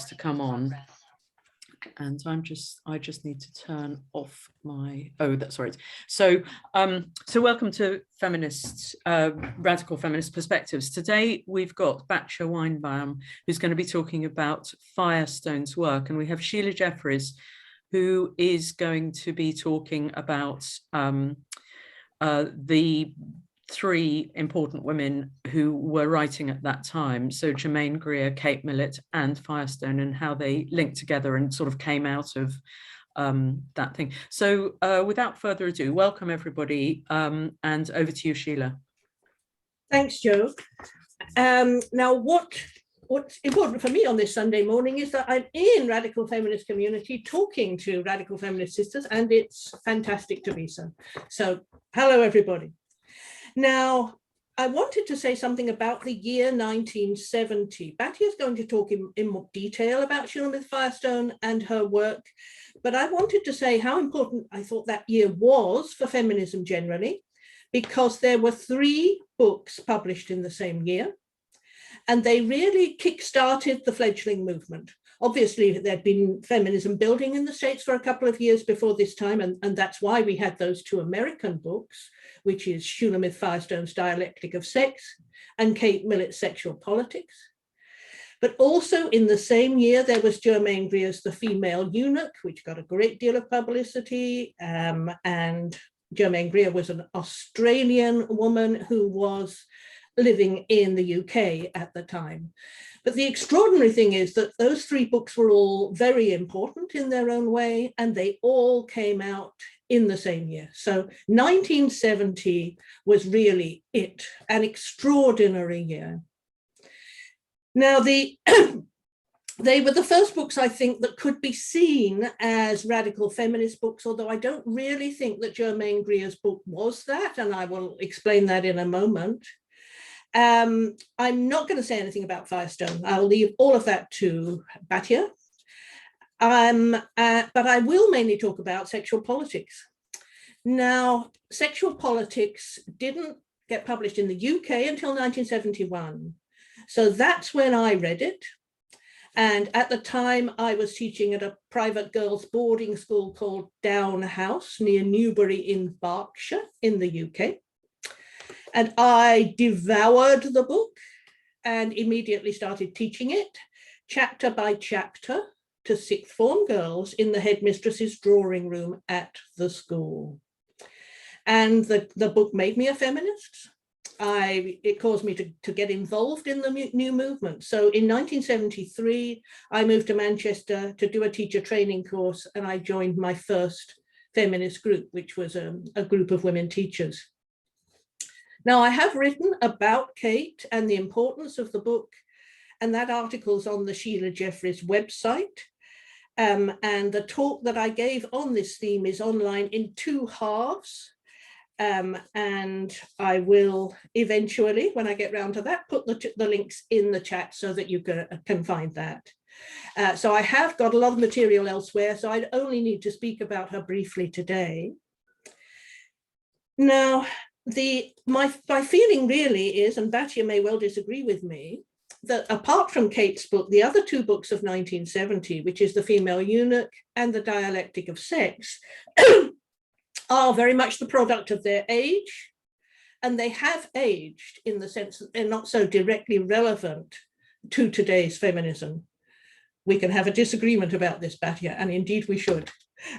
to come on, and I just need to turn off my, that's right. So welcome to Feminists, Radical Feminist Perspectives. Today we've got Batya Weinbaum, who's going to be talking about Firestone's work, and we have Sheila Jeffries, who is going to be talking about the three important women who were writing at that time. So Germain Greer, Kate Millett, and Firestone, and how they linked together and sort of came out of that thing. So without further ado, welcome everybody, and over to you, Sheila. Thanks, Jo. Now, what's important for me on this Sunday morning is that I'm in radical feminist community talking to radical feminist sisters, and it's fantastic to be so. So hello, everybody. Now, I wanted to say something about the year 1970. Batya is going to talk in more detail about Shulamith Firestone and her work, but I wanted to say how important I thought that year was for feminism generally, because there were 3 books published in the same year, and they really kick-started the fledgling movement. Obviously, there'd been feminism building in the States for a couple of years before this time, and that's why we had those 2 American books, which is Shulamith Firestone's Dialectics of Sex and Kate Millett's Sexual Politics. But also in the same year, there was Germain Greer's The Female Eunuch, which got a great deal of publicity, and Germain Greer was an Australian woman who was living in the UK at the time. But the extraordinary thing is that those 3 books were all very important in their own way, and they all came out in the same year. So 1970 was really it, an extraordinary year. Now, they were the first books, I think, that could be seen as radical feminist books, although I don't really think that Germain Greer's book was that, and I will explain that in a moment. I'm not going to say anything about Firestone. I'll leave all of that to Batya. But I will mainly talk about sexual politics. Now, sexual politics didn't get published in the UK until 1971. So that's when I read it. And at the time, I was teaching at a private girls' boarding school called Down House near Newbury in Berkshire in the UK. And I devoured the book and immediately started teaching it, chapter by chapter, to 6th form girls in the headmistress's drawing room at the school. And the book made me a feminist. It caused me to get involved in the new movement. So in 1973, I moved to Manchester to do a teacher training course, and I joined my first feminist group, which was a group of women teachers. Now, I have written about Kate and the importance of the book, and that article's on the Sheila Jeffries website. And the talk that I gave on this theme is online in 2 halves. And I will eventually, when I get round to that, put the links in the chat so that you can find that. So I have got a lot of material elsewhere, so I only need to speak about her briefly today. Now, my feeling really is, and Batya may well disagree with me, that apart from Kate's book, the other 2 books of 1970, which is The Female Eunuch and The Dialectics of Sex, are very much the product of their age, and they have aged in the sense that they're not so directly relevant to today's feminism. We can have a disagreement about this, Batya, and indeed we should.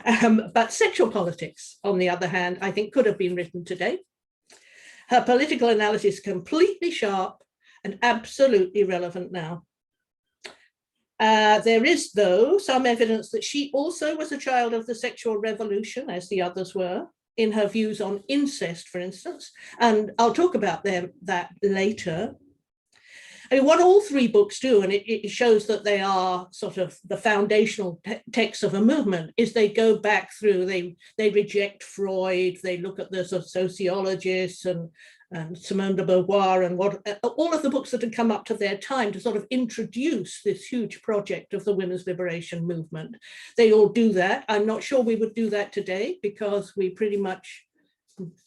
But Sexual Politics, on the other hand, I think could have been written today. Her political analysis is completely sharp and absolutely relevant now. There is, though, some evidence that she also was a child of the sexual revolution, as the others were, in her views on incest, for instance, and I'll talk about that later. I mean, what all 3 books do, and it shows that they are sort of the foundational texts of a movement, is they go back through, they reject Freud, they look at the sort of sociologists and Simone de Beauvoir and all of the books that had come up to their time to sort of introduce this huge project of the women's liberation movement. They all do that. I'm not sure we would do that today because we pretty much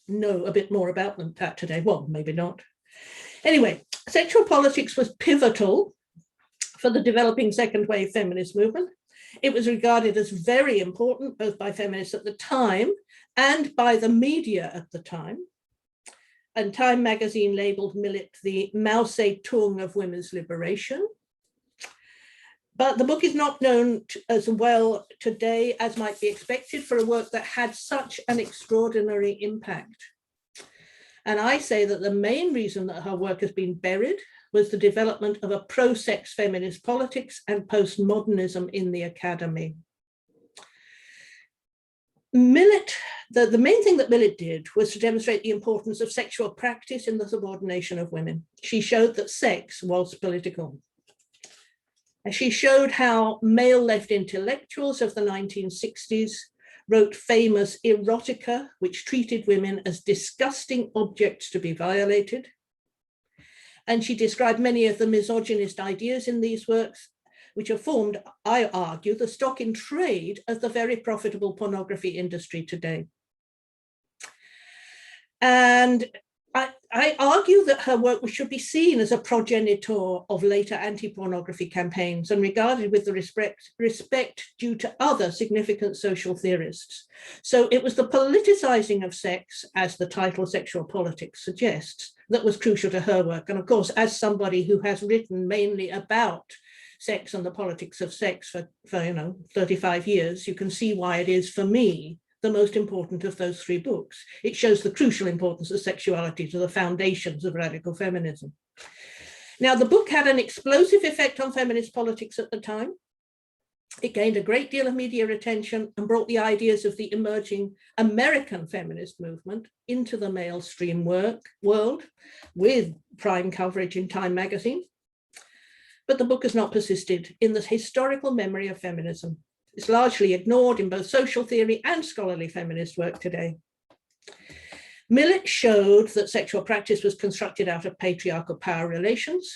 know a bit more about that today. Well, maybe not. Anyway, Sexual Politics was pivotal for the developing second wave feminist movement. It was regarded as very important, both by feminists at the time and by the media at the time. And Time magazine labeled Millett the Mao Zedong of women's liberation. But the book is not known as well today as might be expected for a work that had such an extraordinary impact. And I say that the main reason that her work has been buried was the development of a pro-sex feminist politics and postmodernism in the academy. Millett, the main thing that Millett did was to demonstrate the importance of sexual practice in the subordination of women. She showed that sex was political. And she showed how male-left intellectuals of the 1960s wrote famous erotica, which treated women as disgusting objects to be violated. And she described many of the misogynist ideas in these works, which have formed, I argue, the stock in trade of the very profitable pornography industry today. And I argue that her work should be seen as a progenitor of later anti-pornography campaigns and regarded with the respect due to other significant social theorists. So it was the politicizing of sex, as the title Sexual Politics suggests, that was crucial to her work. And of course, as somebody who has written mainly about sex and the politics of sex for 35 years, you can see why it is, for me, the most important of those three books. It shows the crucial importance of sexuality to the foundations of radical feminism. Now, the book had an explosive effect on feminist politics at the time. It gained a great deal of media attention and brought the ideas of the emerging American feminist movement into the mainstream world with prime coverage in Time magazine. But the book has not persisted in the historical memory of feminism. It's largely ignored in both social theory and scholarly feminist work today. Millett showed that sexual practice was constructed out of patriarchal power relations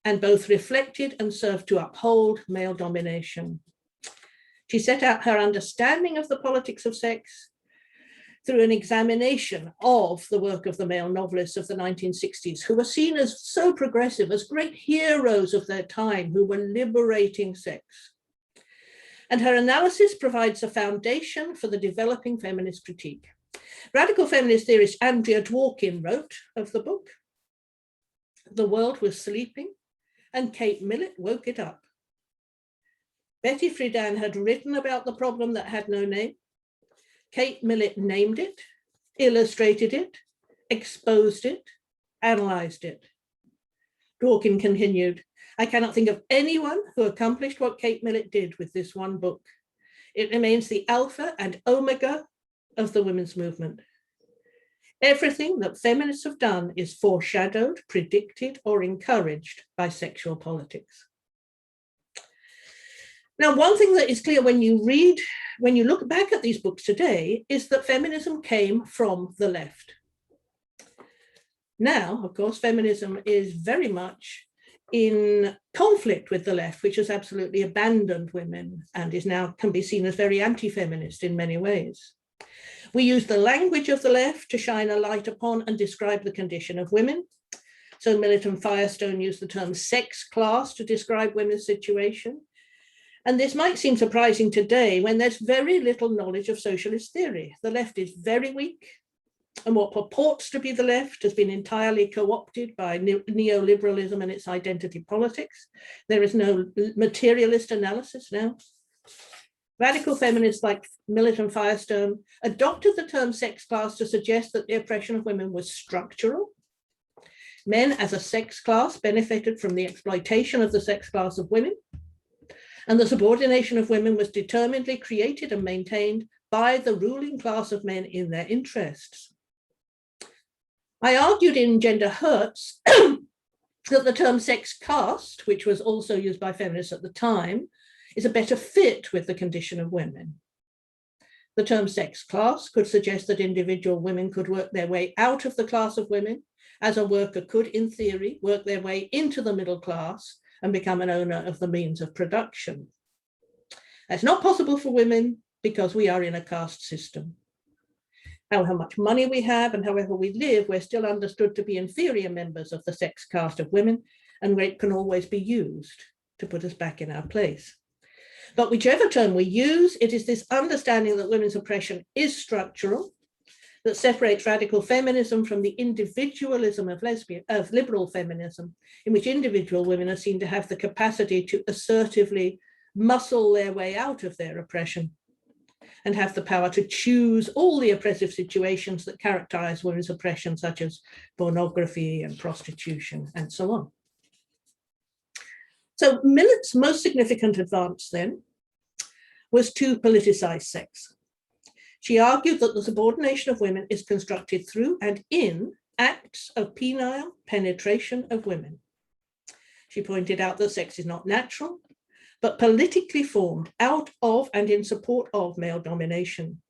and both reflected and served to uphold male domination. She set out her understanding of the politics of sex through an examination of the work of the male novelists of the 1960s, who were seen as so progressive, as great heroes of their time, who were liberating sex. And her analysis provides a foundation for the developing feminist critique. Radical feminist theorist Andrea Dworkin wrote of the book, "The world was sleeping and Kate Millett woke it up." Betty Friedan had written about the problem that had no name. Kate Millett named it, illustrated it, exposed it, analyzed it. Dworkin continued, "I cannot think of anyone who accomplished what Kate Millett did with this one book. It remains the alpha and omega of the women's movement. Everything that feminists have done is foreshadowed, predicted, or encouraged by sexual politics." Now, one thing that is clear when you look back at these books today, is that feminism came from the left. Now, of course, feminism is very much in conflict with the left, which has absolutely abandoned women and is now can be seen as very anti-feminist in many ways. We use the language of the left to shine a light upon and describe the condition of women. So Millett and Firestone use the term sex class to describe women's situation. And this might seem surprising today when there's very little knowledge of socialist theory. The left is very weak, and what purports to be the left has been entirely co-opted by neoliberalism and its identity politics. There is no materialist analysis now. Radical feminists like Millett and Firestone adopted the term sex class to suggest that the oppression of women was structural. Men as a sex class benefited from the exploitation of the sex class of women, and the subordination of women was determinedly created and maintained by the ruling class of men in their interests. I argued in Gender Hurts that the term sex caste, which was also used by feminists at the time, is a better fit with the condition of women. The term sex class could suggest that individual women could work their way out of the class of women, as a worker could, in theory, work their way into the middle class and become an owner of the means of production. That's not possible for women because we are in a caste system. How much money we have and however we live, we're still understood to be inferior members of the sex caste of women, and rape can always be used to put us back in our place. But whichever term we use, it is this understanding that women's oppression is structural, that separates radical feminism from the individualism of liberal feminism, in which individual women are seen to have the capacity to assertively muscle their way out of their oppression and have the power to choose all the oppressive situations that characterize women's oppression, such as pornography and prostitution and so on. So Millett's most significant advance then was to politicize sex. She argued that the subordination of women is constructed through and in acts of penile penetration of women. She pointed out that sex is not natural, but politically formed out of and in support of male domination.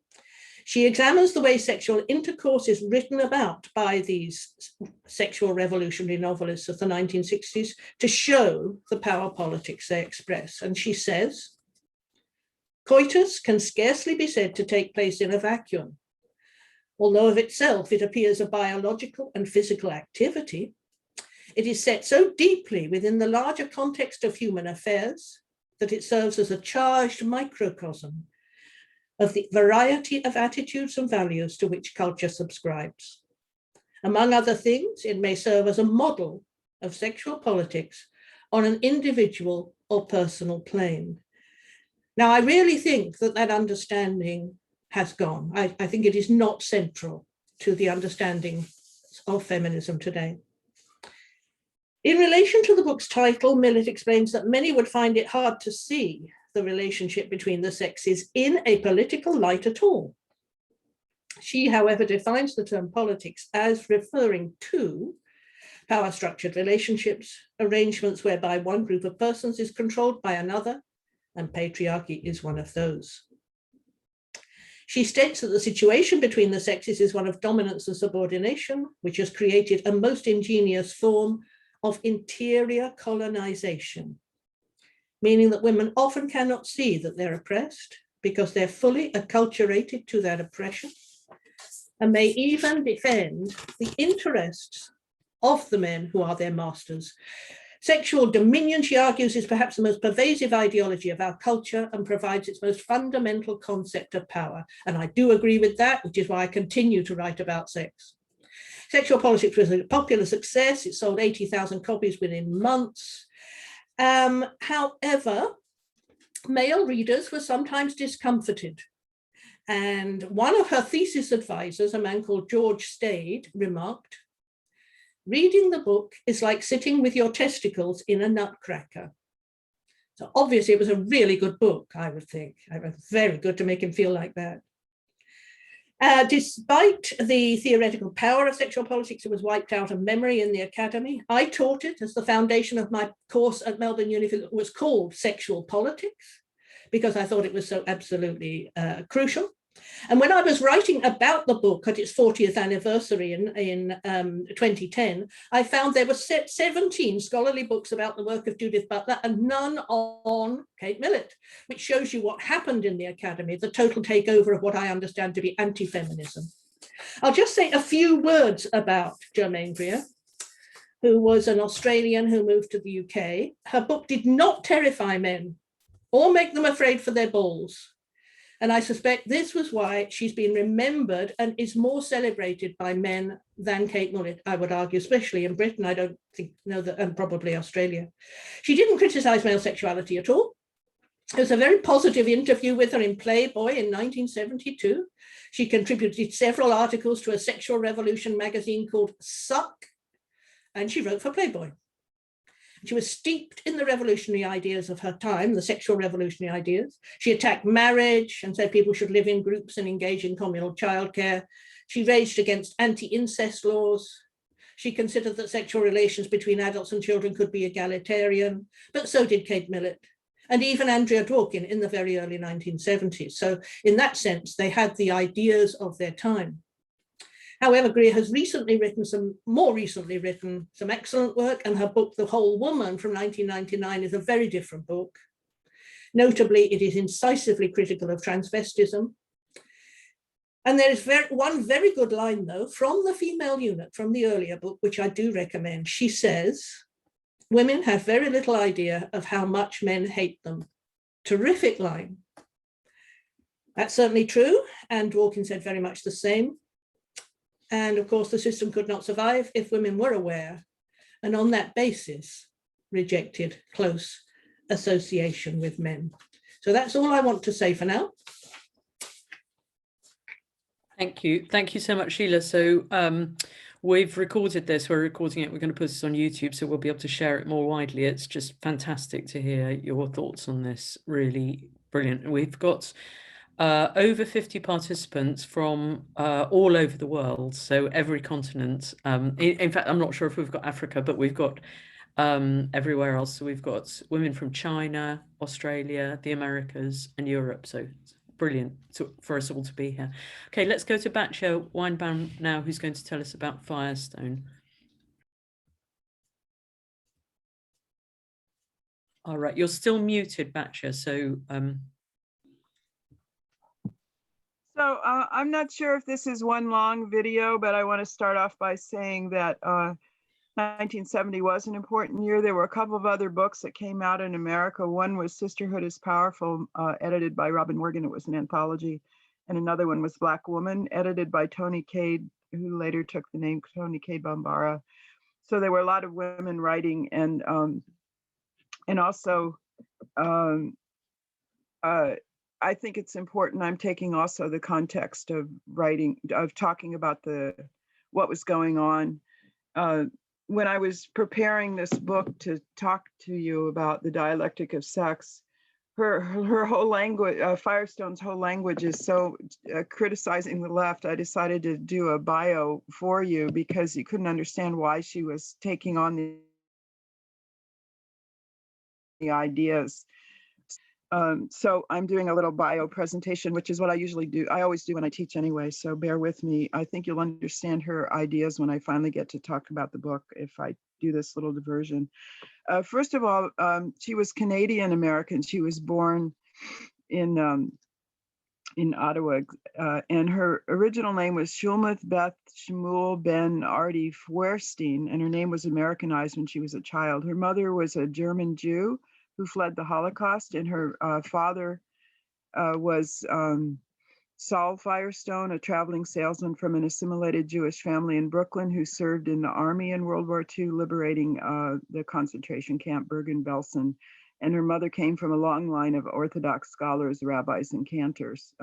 She examines the way sexual intercourse is written about by these sexual revolutionary novelists of the 1960s to show the power politics they express. And she says, coitus can scarcely be said to take place in a vacuum. Although of itself it appears a biological and physical activity, it is set so deeply within the larger context of human affairs that it serves as a charged microcosm of the variety of attitudes and values to which culture subscribes. Among other things, it may serve as a model of sexual politics on an individual or personal plane. Now, I really think that that understanding has gone. I think it is not central to the understanding of feminism today. In relation to the book's title, Millett explains that many would find it hard to see the relationship between the sexes in a political light at all. She, however, defines the term politics as referring to power-structured relationships, arrangements whereby one group of persons is controlled by another, and patriarchy is one of those. She states that the situation between the sexes is one of dominance and subordination, which has created a most ingenious form of interior colonization, meaning that women often cannot see that they're oppressed because they're fully acculturated to that oppression and may even defend the interests of the men who are their masters. Sexual dominion, she argues, is perhaps the most pervasive ideology of our culture and provides its most fundamental concept of power. And I do agree with that, which is why I continue to write about sex. Sexual Politics was a popular success. It sold 80,000 copies within months. However, male readers were sometimes discomforted. And one of her thesis advisors, a man called George Stade, remarked, reading the book is like sitting with your testicles in a nutcracker. So obviously it was a really good book, I would think. It was very good to make him feel like that. Despite the theoretical power of sexual politics, it was wiped out of memory in the academy. I taught it as the foundation of my course at Melbourne University. It was called Sexual Politics because I thought it was so absolutely crucial. And when I was writing about the book at its 40th anniversary in 2010, I found there were 17 scholarly books about the work of Judith Butler and none on Kate Millett, which shows you what happened in the academy, the total takeover of what I understand to be anti-feminism. I'll just say a few words about Germain Greer, who was an Australian who moved to the UK. Her book did not terrify men or make them afraid for their balls. And I suspect this was why she's been remembered and is more celebrated by men than Kate Millett, I would argue, especially in Britain. I don't know that, and probably Australia. She didn't criticize male sexuality at all. There was a very positive interview with her in Playboy in 1972. She contributed several articles to a sexual revolution magazine called Suck, and she wrote for Playboy. She was steeped in the revolutionary ideas of her time, the sexual revolutionary ideas. She attacked marriage and said people should live in groups and engage in communal childcare. She raged against anti-incest laws. She considered that sexual relations between adults and children could be egalitarian, but so did Kate Millett and even Andrea Dworkin in the very early 1970s. So in that sense, they had the ideas of their time. However, Greer has more recently written some excellent work, and her book, The Whole Woman from 1999 is a very different book. Notably, it is incisively critical of transvestism. And there is one very good line, though, from the female unit from the earlier book, which I do recommend. She says, Women have very little idea of how much men hate them. Terrific line. That's certainly true, and Dworkin said very much the same. And of course, the system could not survive if women were aware, and on that basis, rejected close association with men. So that's all I want to say for now. Thank you. Thank you so much, Sheila. So we've recorded this, we're recording it, we're going to put this on YouTube, so we'll be able to share it more widely. It's just fantastic to hear your thoughts on this, really brilliant. We've got over 50 participants from all over the world, so every continent. In fact, I'm not sure if we've got Africa, but we've got everywhere else. So we've got women from China, Australia, the Americas, and Europe. So it's brilliant for us all to be here. Okay, let's go to Batya Weinbaum now, who's going to tell us about Firestone. All right, you're still muted, Batya, so So I'm not sure if this is one long video, but I want to start off by saying that 1970 was an important year. There were a couple of other books that came out in America. One was Sisterhood is Powerful, edited by Robin Morgan. It was an anthology. And another one was Black Woman, edited by Toni Cade, who later took the name Toni Cade Bambara. So there were a lot of women writing, and also I think it's important. I'm taking also the context of writing, of talking about what was going on. When I was preparing this book to talk to you about the dialectic of sex, her whole language, Firestone's whole language is so criticizing the left. I decided to do a bio for you because you couldn't understand why she was taking on the ideas. So I'm doing a little bio presentation, which is what I usually do. I always do when I teach anyway, so bear with me. I think you'll understand her ideas when I finally get to talk about the book, if I do this little diversion. First of all, she was Canadian American. She was born in Ottawa, and her original name was Shulamith Beth Shmuel Ben Artie Feuerstein, and her name was Americanized when she was a child. Her mother was a German Jew who fled the Holocaust, and her father was Saul Firestone, a traveling salesman from an assimilated Jewish family in Brooklyn who served in the army in World War II, liberating the concentration camp Bergen-Belsen. And her mother came from a long line of Orthodox scholars, rabbis, and cantors.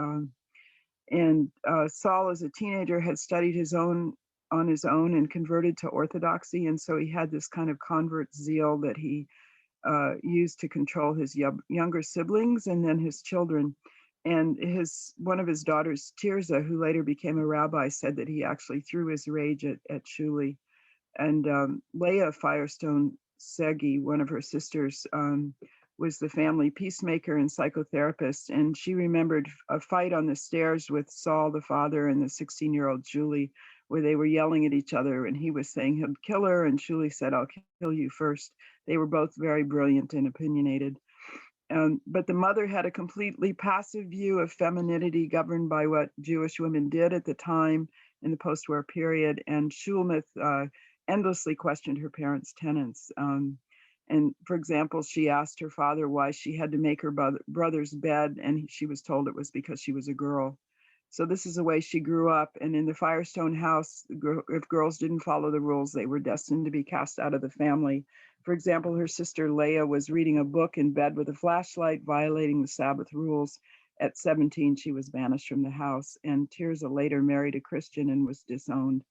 Saul, as a teenager, had studied on his own and converted to Orthodoxy, and so he had this kind of convert zeal that he used to control his younger siblings and then his children. And one of his daughters, Tirza, who later became a rabbi, said that he actually threw his rage at Shuli. And Leah Firestone Segi, one of her sisters, was the family peacemaker and psychotherapist. And she remembered a fight on the stairs with Saul, the father, and the 16-year-old Julie, where they were yelling at each other, and he was saying he'll kill her, and Shuli said, I'll kill you first. They were both very brilliant and opinionated. But the mother had a completely passive view of femininity governed by what Jewish women did at the time in the post-war period, and Shulamith endlessly questioned her parents' tenets. And for example, she asked her father why she had to make her brother's bed, and she was told it was because she was a girl. So this is the way she grew up. And in the Firestone house, if girls didn't follow the rules, they were destined to be cast out of the family. For example, her sister Leah was reading a book in bed with a flashlight, violating the Sabbath rules. At 17, she was banished from the house. And Tirza later married a Christian and was disowned.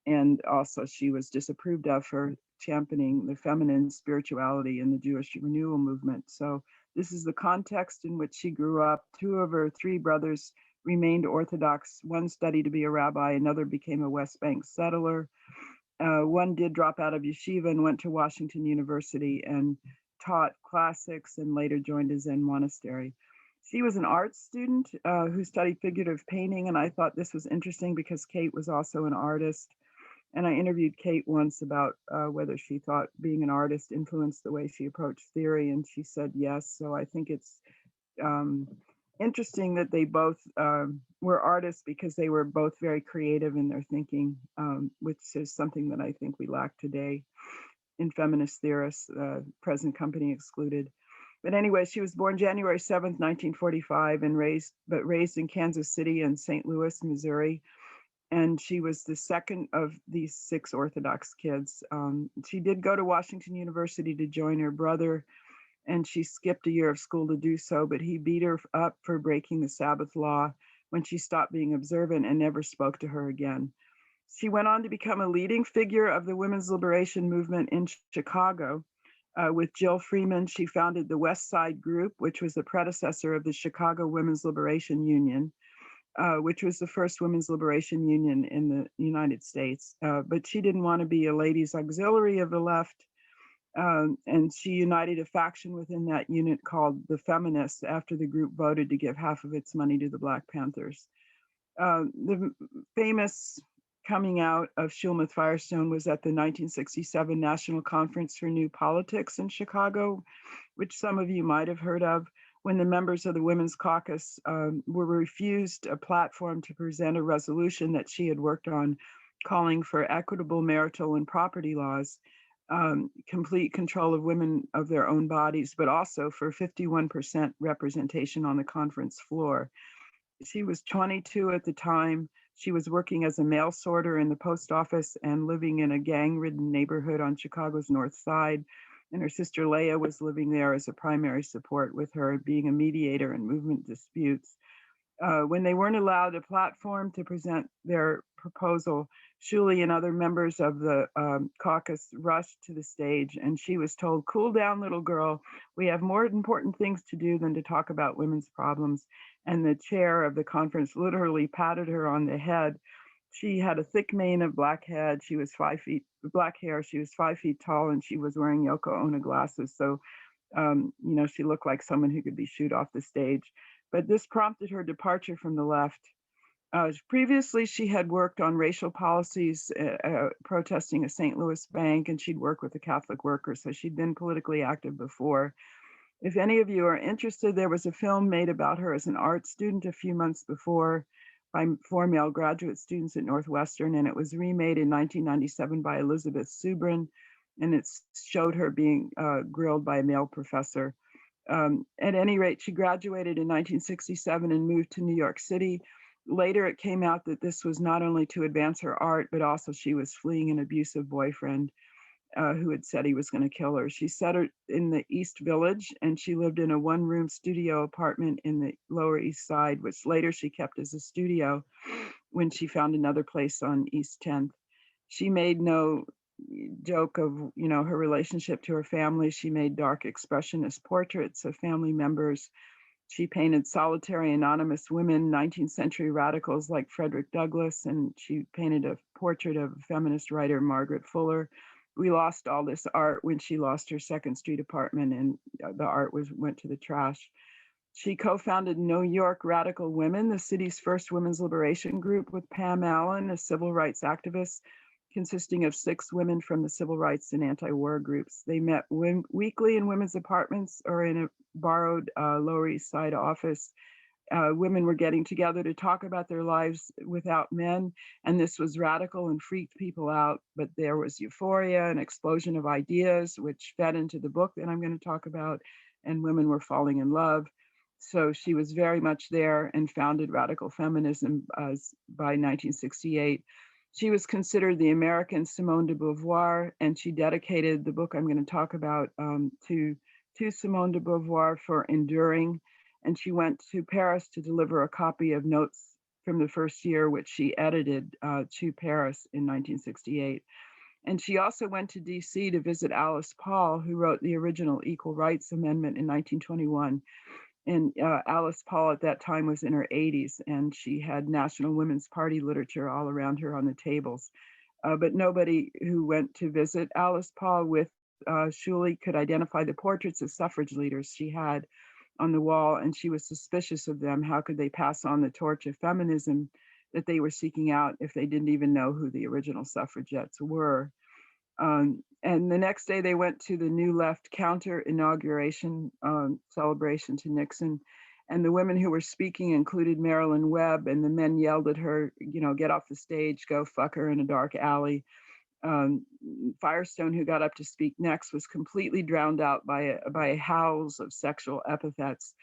And also she was disapproved of for championing the feminine spirituality in the Jewish renewal movement. So this is the context in which she grew up. 2 of her 3 brothers remained Orthodox. One studied to be a rabbi, another became a West Bank settler. One did drop out of yeshiva and went to Washington University and taught classics and later joined a Zen monastery. She was an art student who studied figurative painting, and I thought this was interesting because Kate was also an artist. And I interviewed Kate once about whether she thought being an artist influenced the way she approached theory, and she said yes. So I think it's interesting that they both were artists because they were both very creative in their thinking, which is something that I think we lack today. in feminist theorists, present company excluded. But anyway, she was born January 7th, 1945, and raised in Kansas City and St. Louis, Missouri. And she was the second of these 6 Orthodox kids. She did go to Washington University to join her brother, and she skipped a year of school to do so, but he beat her up for breaking the Sabbath law when she stopped being observant and never spoke to her again. She went on to become a leading figure of the women's liberation movement in Chicago. With Jill Freeman, she founded the West Side Group, which was the predecessor of the Chicago Women's Liberation Union, which was the first women's liberation union in the United States. But she didn't want to be a ladies' auxiliary of the left. And she united a faction within that unit called the Feminists after the group voted to give half of its money to the Black Panthers. The famous coming out of Shulamith Firestone was at the 1967 National Conference for New Politics in Chicago, which some of you might have heard of, when the members of the Women's Caucus were refused a platform to present a resolution that she had worked on calling for equitable marital and property laws, complete control of women of their own bodies, but also for 51% representation on the conference floor. She was 22 at the time. She was working as a mail sorter in the post office and living in a gang-ridden neighborhood on Chicago's North Side. And her sister Leah was living there as a primary support, with her being a mediator in movement disputes. When they weren't allowed a platform to present their proposal, Shuli and other members of the caucus rushed to the stage, and she was told, "Cool down, little girl. We have more important things to do than to talk about women's problems." And the chair of the conference literally patted her on the head. She had a thick mane of black hair. She was 5 feet tall, and she was wearing Yoko Ono glasses. So, she looked like someone who could be shooed off the stage. But this prompted her departure from the left. Previously, she had worked on racial policies, protesting a St. Louis bank, and she'd worked with the Catholic workers. So she'd been politically active before. If any of you are interested, there was a film made about her as an art student a few months before by 4 male graduate students at Northwestern, and it was remade in 1997 by Elizabeth Subrin, and it showed her being grilled by a male professor. At any rate, she graduated in 1967 and moved to New York City. Later, it came out that this was not only to advance her art, but also she was fleeing an abusive boyfriend who had said he was going to kill her. She settled in the East Village, and she lived in a 1-room studio apartment in the Lower East Side, which later she kept as a studio when she found another place on East 10th. She made no joke of, her relationship to her family. She made dark expressionist portraits of family members. She painted solitary anonymous women, 19th century radicals like Frederick Douglass, and she painted a portrait of feminist writer Margaret Fuller. We lost all this art when she lost her 2nd Street apartment, and the art went to the trash. She co-founded New York Radical Women, the city's first women's liberation group, with Pam Allen, a civil rights activist, consisting of 6 women from the civil rights and anti-war groups. They met weekly in women's apartments or in a borrowed Lower East Side office. Women were getting together to talk about their lives without men, and this was radical and freaked people out, but there was euphoria, an explosion of ideas, which fed into the book that I'm going to talk about, and women were falling in love. So she was very much there and founded radical feminism by 1968. She was considered the American Simone de Beauvoir, and she dedicated the book I'm going to talk about to Simone de Beauvoir for enduring. And she went to Paris to deliver a copy of notes from the first year, which she edited to Paris in 1968. And she also went to DC to visit Alice Paul, who wrote the original Equal Rights Amendment in 1921. And Alice Paul at that time was in her 80s, and she had National Women's Party literature all around her on the tables. But nobody who went to visit Alice Paul with Shuli could identify the portraits of suffrage leaders she had on the wall, and she was suspicious of them. How could they pass on the torch of feminism that they were seeking out if they didn't even know who the original suffragettes were? And the next day they went to the New Left counter inauguration celebration to Nixon. And the women who were speaking included Marilyn Webb, and the men yelled at her, get off the stage, go fuck her in a dark alley. Firestone, who got up to speak next, was completely drowned out by howls of sexual epithets.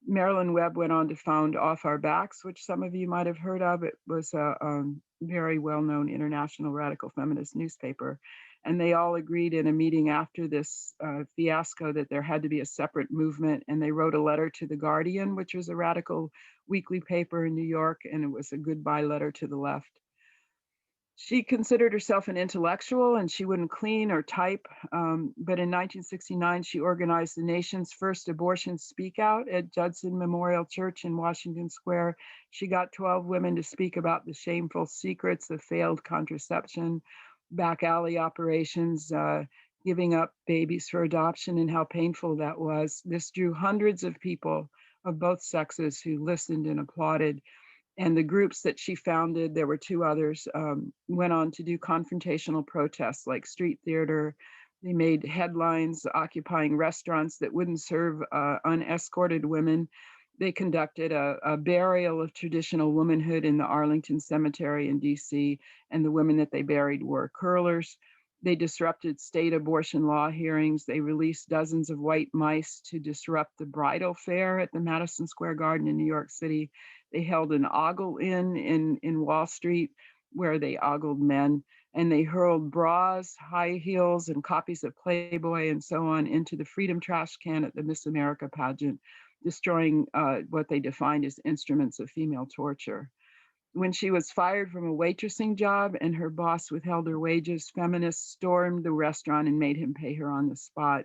Marilyn Webb went on to found Off Our Backs, which some of you might have heard of. It was a very well-known international radical feminist newspaper. And they all agreed in a meeting after this fiasco that there had to be a separate movement. And they wrote a letter to The Guardian, which was a radical weekly paper in New York, and it was a goodbye letter to the left. She considered herself an intellectual and she wouldn't clean or type. But in 1969, she organized the nation's first abortion speak out at Judson Memorial Church in Washington Square. She got 12 women to speak about the shameful secrets of failed contraception, back alley operations, giving up babies for adoption, and how painful that was. This drew hundreds of people of both sexes who listened and applauded. And the groups that she founded, there were two others, went on to do confrontational protests like street theater. They made headlines occupying restaurants that wouldn't serve unescorted women. They conducted a burial of traditional womanhood in the Arlington Cemetery in DC, and the women that they buried were curlers. They disrupted state abortion law hearings. They released dozens of white mice to disrupt the bridal fair at the Madison Square Garden in New York City. They held an ogle in Wall Street where they ogled men, and they hurled bras, high heels, and copies of Playboy and so on into the Freedom trash can at the Miss America pageant, destroying what they defined as instruments of female torture. When she was fired from a waitressing job and her boss withheld her wages, feminists stormed the restaurant and made him pay her on the spot.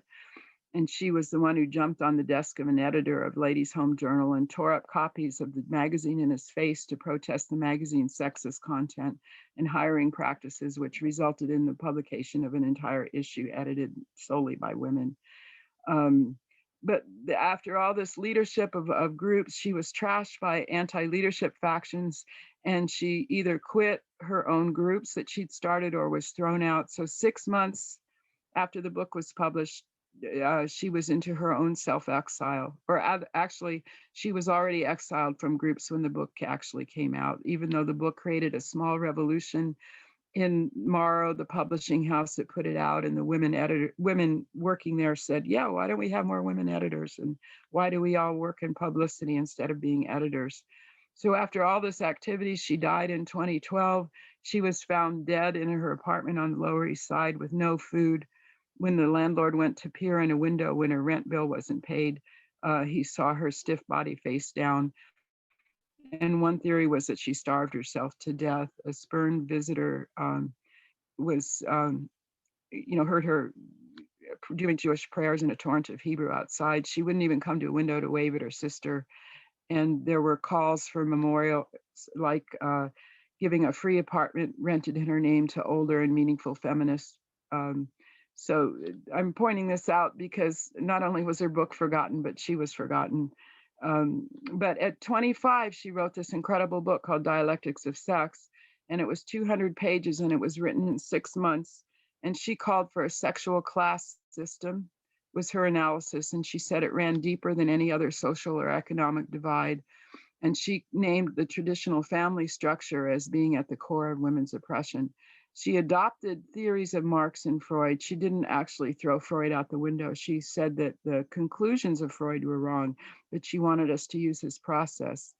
And she was the one who jumped on the desk of an editor of Ladies' Home Journal and tore up copies of the magazine in his face to protest the magazine's sexist content and hiring practices, which resulted in the publication of an entire issue edited solely by women. But after all this leadership of groups, she was trashed by anti-leadership factions, and she either quit her own groups that she'd started or was thrown out. So 6 months after the book was published, she was into her own self-exile, or actually, she was already exiled from groups when the book actually came out, even though the book created a small revolution in Morrow, the publishing house that put it out, and the women working there said, yeah, why don't we have more women editors? And why do we all work in publicity instead of being editors? So after all this activity, she died in 2012. She was found dead in her apartment on the Lower East Side with no food. When the landlord went to peer in a window when her rent bill wasn't paid, he saw her stiff body face down. And one theory was that she starved herself to death. A spurned visitor was, heard her doing Jewish prayers in a torrent of Hebrew outside. She wouldn't even come to a window to wave at her sister. And there were calls for memorials, like giving a free apartment rented in her name to older and meaningful feminists. So I'm pointing this out because not only was her book forgotten, but she was forgotten. But at 25, she wrote this incredible book called Dialectics of Sex, and it was 200 pages, and it was written in 6 months. And she called for a sexual class system, was her analysis, and she said it ran deeper than any other social or economic divide. And she named the traditional family structure as being at the core of women's oppression. She adopted theories of Marx and Freud. She didn't actually throw Freud out the window. She said that the conclusions of Freud were wrong, but she wanted us to use his process.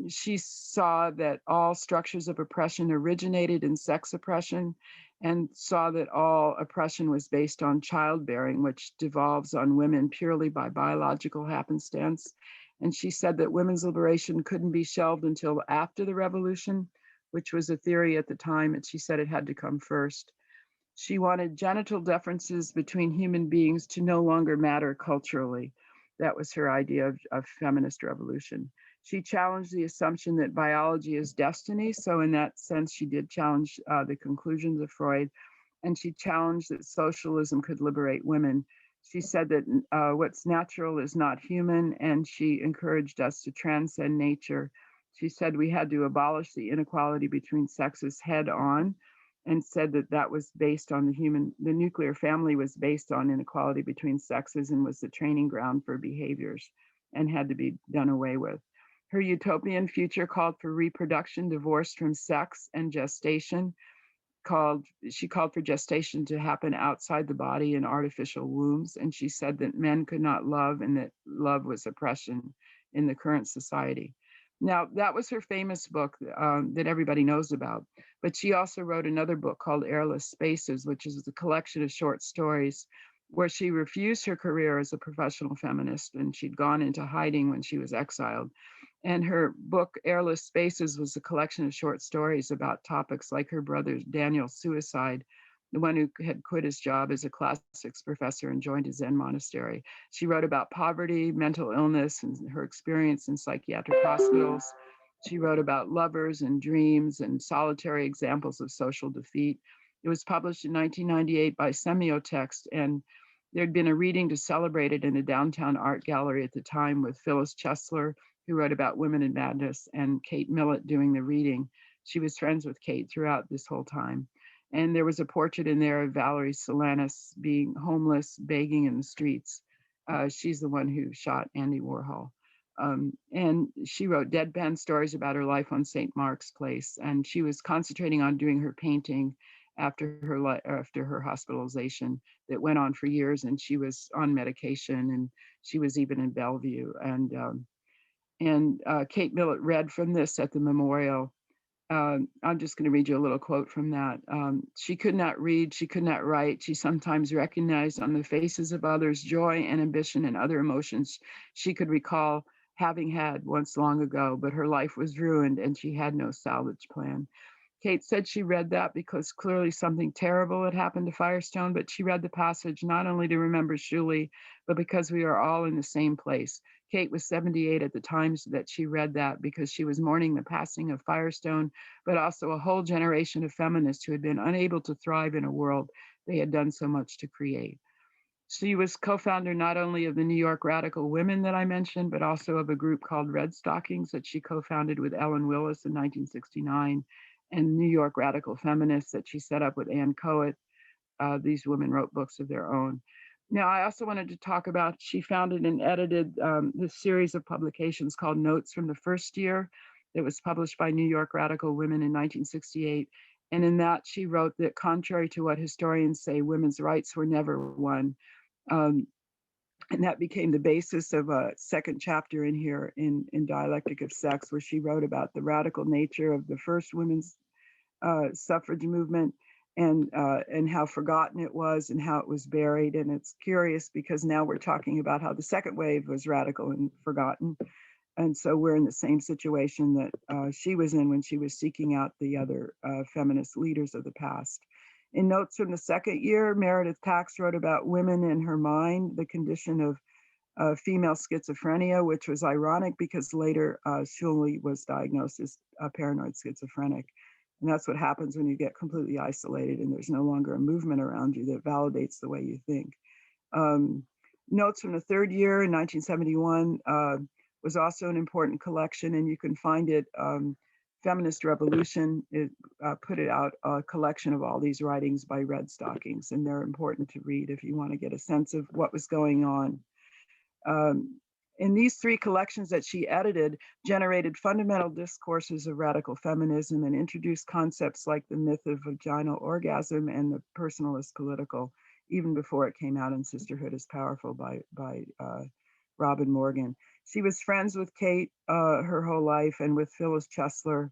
She saw that all structures of oppression originated in sex oppression, and saw that all oppression was based on childbearing, which devolves on women purely by biological happenstance. And she said that women's liberation couldn't be shelved until after the revolution, which was a theory at the time, and she said it had to come first. She wanted genital differences between human beings to no longer matter culturally. That was her idea of feminist revolution. She challenged the assumption that biology is destiny. So in that sense, she did challenge the conclusions of Freud, and she challenged that socialism could liberate women. She said that what's natural is not human, and she encouraged us to transcend nature. She said we had to abolish the inequality between sexes head on, and said that that was based on the nuclear family was based on inequality between sexes and was the training ground for behaviors and had to be done away with. Her utopian future called for reproduction divorced from sex and gestation. she called for gestation to happen outside the body in artificial wombs. And she said that men could not love and that love was oppression in the current society. Now, that was her famous book that everybody knows about. But she also wrote another book called Airless Spaces, which is a collection of short stories where she refused her career as a professional feminist, and she'd gone into hiding when she was exiled. And her book, Airless Spaces, was a collection of short stories about topics like her brother Daniel's suicide, the one who had quit his job as a classics professor and joined a Zen monastery. She wrote about poverty, mental illness, and her experience in psychiatric hospitals. She wrote about lovers and dreams and solitary examples of social defeat. It was published in 1998 by Semiotext, and there'd been a reading to celebrate it in a downtown art gallery at the time with Phyllis Chesler, who wrote about women in madness, and Kate Millett doing the reading. She was friends with Kate throughout this whole time. And there was a portrait in there of Valerie Solanas being homeless, begging in the streets. She's the one who shot Andy Warhol. And she wrote deadpan stories about her life on St. Mark's Place. And she was concentrating on doing her painting after her hospitalization that went on for years. And she was on medication, and she was even in Bellevue. And Kate Millett read from this at the memorial. I'm just going to read you a little quote from that. She could not read, she could not write. She sometimes recognized on the faces of others joy and ambition and other emotions she could recall having had once long ago, but her life was ruined and she had no salvage plan. Kate said she read that because clearly something terrible had happened to Firestone, but she read the passage not only to remember Shuli, but because we are all in the same place. Kate was 78 at the time that she read that because she was mourning the passing of Firestone, but also a whole generation of feminists who had been unable to thrive in a world they had done so much to create. She was co-founder not only of the New York Radical Women that I mentioned, but also of a group called Red Stockings that she co-founded with Ellen Willis in 1969, and New York Radical Feminists that she set up with Ann Coet. These women wrote books of their own. Now, I also wanted to talk about, she founded and edited this series of publications called Notes from the First Year that was published by New York Radical Women in 1968. And in that, she wrote that contrary to what historians say, women's rights were never won. And that became the basis of a second chapter in here in Dialectic of Sex, where she wrote about the radical nature of the first women's suffrage movement and how forgotten it was and how it was buried. And it's curious because now we're talking about how the second wave was radical and forgotten. And so we're in the same situation that she was in when she was seeking out the other feminist leaders of the past. In Notes from the Second Year, Meredith Pax wrote about women in her mind, the condition of female schizophrenia, which was ironic because later Shuli was diagnosed as paranoid schizophrenic. And that's what happens when you get completely isolated and there's no longer a movement around you that validates the way you think. Notes from the Third Year in 1971 was also an important collection, and you can find it. Feminist Revolution put it out, a collection of all these writings by Red Stockings, and they're important to read if you want to get a sense of what was going on. In these three collections that she edited, generated fundamental discourses of radical feminism and introduced concepts like the myth of vaginal orgasm and the personalist political, even before it came out in Sisterhood is Powerful by Robin Morgan. She was friends with Kate her whole life and with Phyllis Chesler,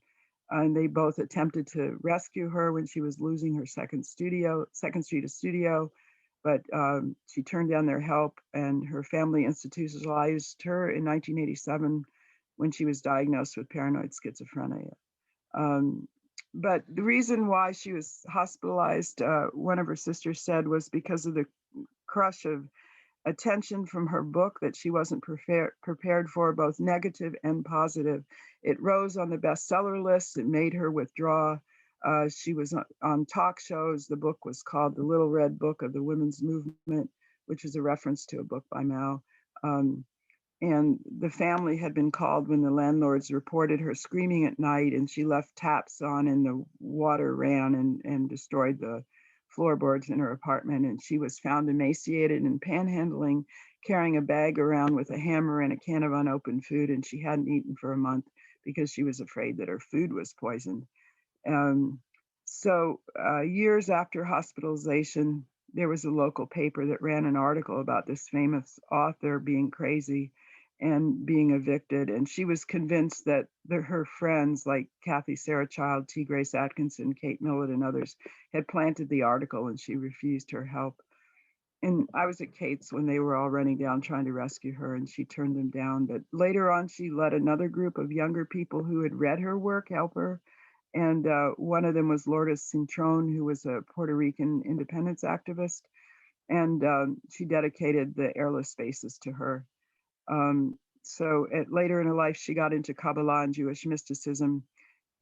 and they both attempted to rescue her when she was losing her Second Street studio, but she turned down their help, and her family institutionalized her in 1987 when she was diagnosed with paranoid schizophrenia. But the reason why she was hospitalized, one of her sisters said, was because of the crush of attention from her book that she wasn't prepared for, both negative and positive. It rose on the bestseller list. It made her withdraw. She was on talk shows. The book was called The Little Red Book of the Women's Movement, which is a reference to a book by Mao. And the family had been called when the landlords reported her screaming at night, and she left taps on and the water ran and destroyed the floorboards in her apartment. And she was found emaciated and panhandling, carrying a bag around with a hammer and a can of unopened food, and she hadn't eaten for a month because she was afraid that her food was poisoned. So years after hospitalization, there was a local paper that ran an article about this famous author being crazy and being evicted. And she was convinced that her friends like Kathy Sarah Child, T. Grace Atkinson, Kate Millett, and others had planted the article, and she refused her help. And I was at Kate's when they were all running down trying to rescue her, and she turned them down. But later on, she let another group of younger people who had read her work help her. And one of them was Lourdes Cintrón, who was a Puerto Rican independence activist. And she dedicated the Airless Spaces to her. So later in her life, she got into Kabbalah and Jewish mysticism.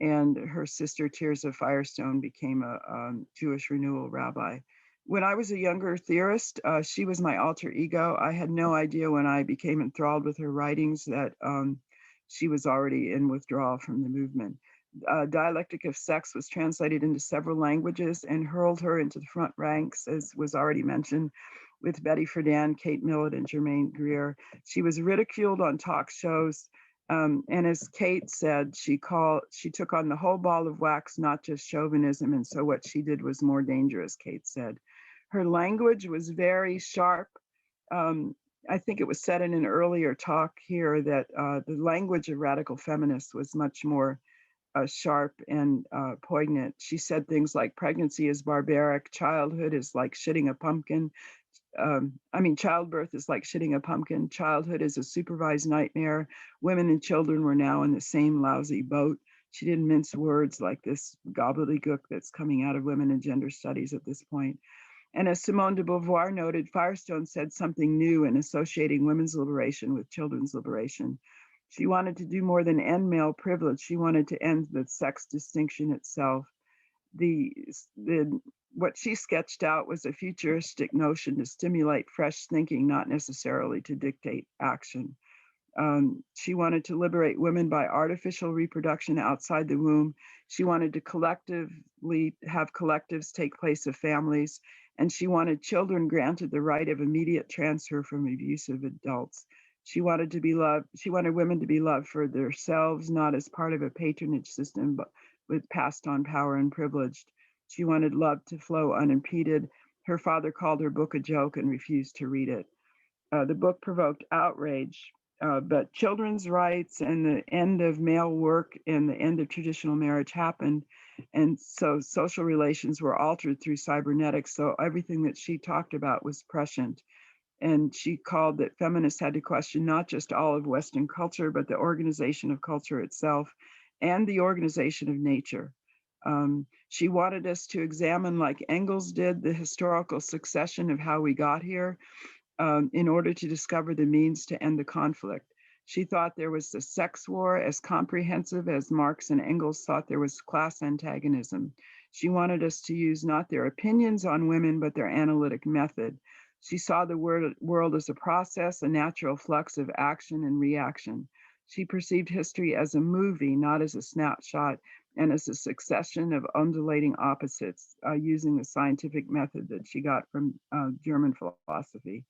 And her sister, Tears of Firestone, became a Jewish renewal rabbi. When I was a younger theorist, she was my alter ego. I had no idea when I became enthralled with her writings that she was already in withdrawal from the movement. Dialectic of Sex was translated into several languages and hurled her into the front ranks, as was already mentioned, with Betty Friedan, Kate Millett, and Germain Greer. She was ridiculed on talk shows. And as Kate said, she took on the whole ball of wax, not just chauvinism. And so what she did was more dangerous, Kate said. Her language was very sharp. I think it was said in an earlier talk here that the language of radical feminists was much more sharp and poignant. She said things like pregnancy is barbaric, childhood is like shitting a pumpkin. Childbirth is like shitting a pumpkin. Childhood is a supervised nightmare. Women and children were now in the same lousy boat. She didn't mince words like this gobbledygook that's coming out of women and gender studies at this point. And as Simone de Beauvoir noted, Firestone said something new in associating women's liberation with children's liberation. She wanted to do more than end male privilege. She wanted to end the sex distinction itself. What she sketched out was a futuristic notion to stimulate fresh thinking, not necessarily to dictate action. She wanted to liberate women by artificial reproduction outside the womb. She wanted to collectively have collectives take place of families, and she wanted children granted the right of immediate transfer from abusive adults. She wanted to be loved. She wanted women to be loved for themselves, not as part of a patronage system, but with passed on power and privilege. She wanted love to flow unimpeded. Her father called her book a joke and refused to read it. The book provoked outrage, but children's rights and the end of male work and the end of traditional marriage happened. And so social relations were altered through cybernetics. So everything that she talked about was prescient. And she called that feminists had to question not just all of Western culture, but the organization of culture itself and the organization of nature. She wanted us to examine, like Engels did, the historical succession of how we got here in order to discover the means to end the conflict. She thought there was the sex war as comprehensive as Marx and Engels thought there was class antagonism. She wanted us to use not their opinions on women, but their analytic method. She saw the world as a process, a natural flux of action and reaction. She perceived history as a movie, not as a snapshot, and as a succession of undulating opposites, using the scientific method that she got from German philosophy.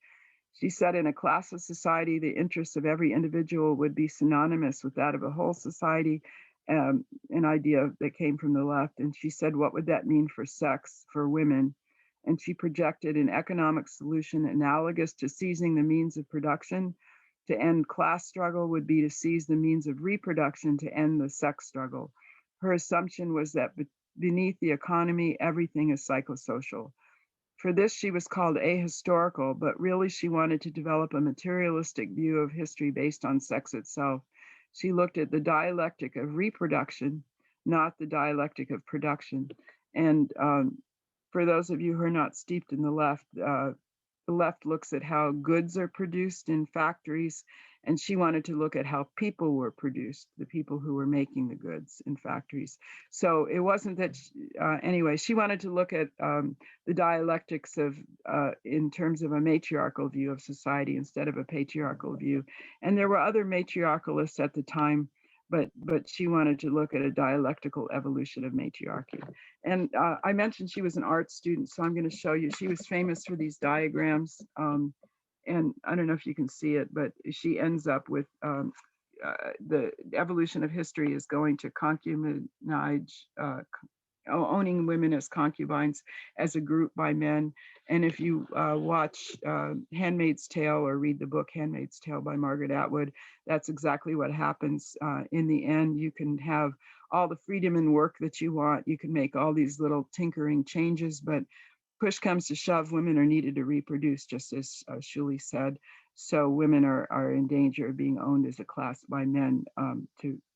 She said in a classless society, the interests of every individual would be synonymous with that of a whole society, an idea that came from the left. And she said, what would that mean for sex, for women? And she projected an economic solution analogous to seizing the means of production. To end class struggle would be to seize the means of reproduction to end the sex struggle. Her assumption was that beneath the economy, everything is psychosocial. For this, she was called ahistorical, but really she wanted to develop a materialistic view of history based on sex itself. She looked at the dialectic of reproduction, not the dialectic of production. And for those of you who are not steeped in the left looks at how goods are produced in factories, and she wanted to look at how people were produced, the people who were making the goods in factories. So it wasn't that, anyway, she wanted to look at the dialectics of, in terms of a matriarchal view of society instead of a patriarchal view. And there were other matriarchalists at the time, but she wanted to look at a dialectical evolution of matriarchy. And I mentioned she was an art student, so I'm going to show you. She was famous for these diagrams. And I don't know if you can see it, but she ends up with the evolution of history is going to concubinage, owning women as concubines as a group by men. And if you watch Handmaid's Tale or read the book Handmaid's Tale by Margaret Atwood, that's exactly what happens. In the end, you can have all the freedom and work that you want. You can make all these little tinkering changes, but push comes to shove, women are needed to reproduce, just as Sheila said. So women are in danger of being owned as a class by men